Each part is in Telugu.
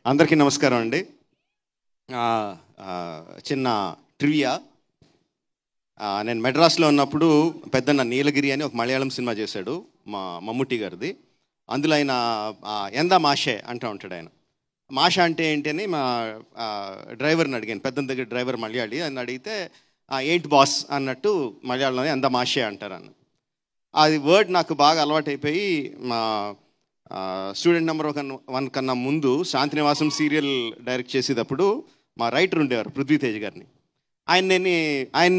అందరికీ నమస్కారం అండి. చిన్న ట్రివియా. నేను మెడ్రాస్లో ఉన్నప్పుడు పెద్దన్న నీలగిరి అని ఒక మలయాళం సినిమా చేశాడు, మా మమ్ముట్టి గారిది. అందులో ఆయన ఎందా మాషే అంటూ ఉంటాడు. ఆయన మాష అంటే ఏంటి అని మా డ్రైవర్ని అడిగాను. పెద్దన్న దగ్గర డ్రైవర్ మలయాళీ అని అడిగితే ఏంటి బాస్ అన్నట్టు మలయాళంలో ఎందా మాషే అంటారన్న. అది వర్డ్ నాకు బాగా అలవాటైపోయి మా స్టూడెంట్ నెంబర్ 1 కన్నా ముందు శాంతినివాసం సీరియల్ డైరెక్ట్ చేసేటప్పుడు మా రైటర్ ఉండేవారు పృథ్వీతేజ్ గారిని. ఆయన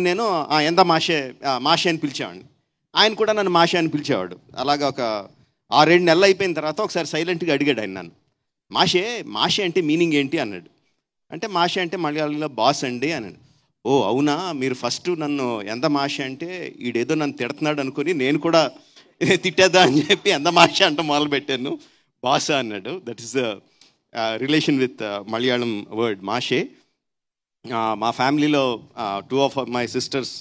నేను ఎందా మాషే అని పిలిచేవాడిని. ఆయన కూడా నన్ను మాషే అని పిలిచేవాడు. అలాగా ఒక 6-7 నెలలు అయిపోయిన తర్వాత ఒకసారి సైలెంట్గా అడిగాడు ఆయన నన్ను, మాషే అంటే మీనింగ్ ఏంటి అన్నాడు. అంటే మాషే అంటే మలయాళంలో బాస్ అండి అన్నాడు. ఓ అవునా, మీరు ఫస్ట్ నన్ను ఎందా మాషే అంటే ఈడేదో నన్ను తిడుతున్నాడు అనుకుని నేను కూడా తిట్టేద్దా అని చెప్పి ఎందా మాషే అంటే మొదలుపెట్టాను. బాస అన్నాడు. That is the relation with Malayalam word మాషే. మా ఫ్యామిలీలో 2 of my sisters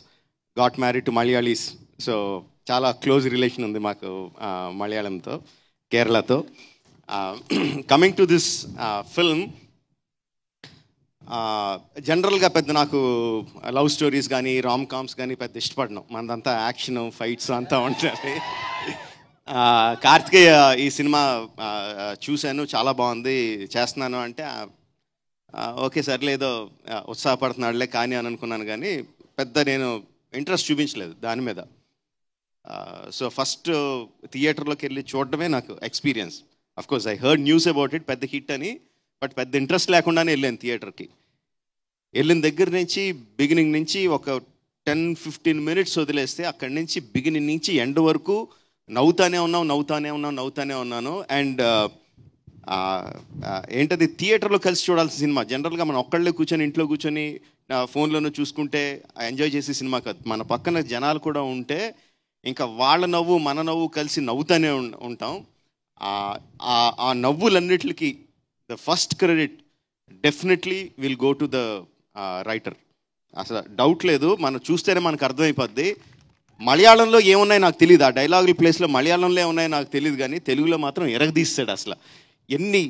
got married to Malayalis. So చాలా క్లోజ్ రిలేషన్ ఉంది మాకు మలయాళంతో, కేరళతో. కమింగ్ టు దిస్ ఫిల్మ్, జనరల్గా పెద్ద నాకు లవ్ స్టోరీస్ కానీ రామ్ కామ్స్ కానీ పెద్ద ఇష్టపడను. మనదంతా యాక్షన్ ఫైట్స్ అంతా ఉంటుంది. కార్తికేయ ఈ సినిమా చూశాను, చాలా బాగుంది, చేస్తున్నాను అంటే ఓకే సర్లేదో ఉత్సాహపడుతున్నాడులే కానీ అని అనుకున్నాను. కానీ పెద్ద నేను ఇంట్రెస్ట్ చూపించలేదు దాని మీద. సో ఫస్ట్ థియేటర్లోకి వెళ్ళి చూడడమే నాకు experience. Of course I heard news about it, పెద్ద హిట్ అని, బట్ పెద్ద ఇంట్రెస్ట్ లేకుండానే వెళ్ళాను థియేటర్కి. వెళ్ళిన దగ్గర నుంచి బిగినింగ్ నుంచి ఒక 10-15 minutes వదిలేస్తే అక్కడి నుంచి బిగినింగ్ నుంచి ఎండ్ వరకు నవ్వుతానే ఉన్నాను. అండ్ ఏంటది, థియేటర్లో కలిసి చూడాల్సిన సినిమా. జనరల్గా మనం ఒక్కళ్ళే కూర్చొని ఇంట్లో కూర్చొని ఫోన్లోనూ చూసుకుంటే ఎంజాయ్ చేసే సినిమా కాదు. మన పక్కన జనాలు కూడా ఉంటే ఇంకా వాళ్ళ నవ్వు మన నవ్వు కలిసి నవ్వుతానే ఉంటాం. ఆ నవ్వులన్నిటికీ the first credit definitely will go to the writer. అసలు డౌట్ లేదు, మనం చూస్తేనే మనకు అర్థమైపోద్ది. మలయాళంలో ఏమున్నాయి నాకు తెలియదు, ఆ డైలాగుల ప్లేస్లో మలయాళంలో ఏమున్నాయో నాకు తెలియదు, కానీ తెలుగులో మాత్రం ఎరగదీస్తాడు. అసలు ఎన్ని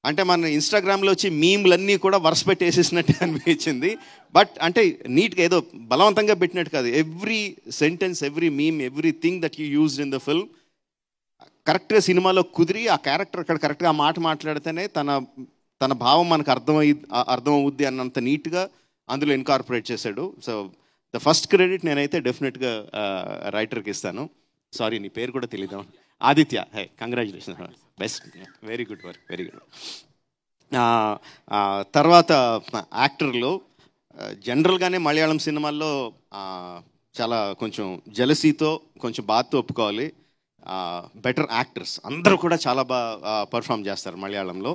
అంటే మన ఇన్స్టాగ్రామ్లో వచ్చి మీమ్లన్నీ కూడా వరుస పెట్టి వేసేసినట్టు అనిపించింది. బట్ అంటే నీట్గా ఏదో బలవంతంగా పెట్టినట్టు కాదు. Every sentence, every meme, everything that you used in the film కరెక్ట్గా సినిమాలో కుదిరి ఆ క్యారెక్టర్ అక్కడ కరెక్ట్గా ఆ మాట మాట్లాడితేనే తన భావం మనకు అర్థమవుద్ది అన్నంత నీట్గా అందులో ఇన్కార్పొరేట్ చేశాడు. సో ద ఫస్ట్ క్రెడిట్ నేనైతే డెఫినెట్గా రైటర్కి ఇస్తాను. సారీ, నీ పేరు కూడా తెలీదు. Aditya, hey congratulation, best, very good work, very good. తర్వాత యాక్టర్లో జనరల్గానే మలయాళం సినిమాల్లో చాలా కొంచెం జెలసీతో కొంచెం బాధతో ఒప్పుకోవాలి. బెటర్ యాక్టర్స్ అందరూ కూడా చాలా బాగా పర్ఫామ్ చేస్తారు మలయాళంలో.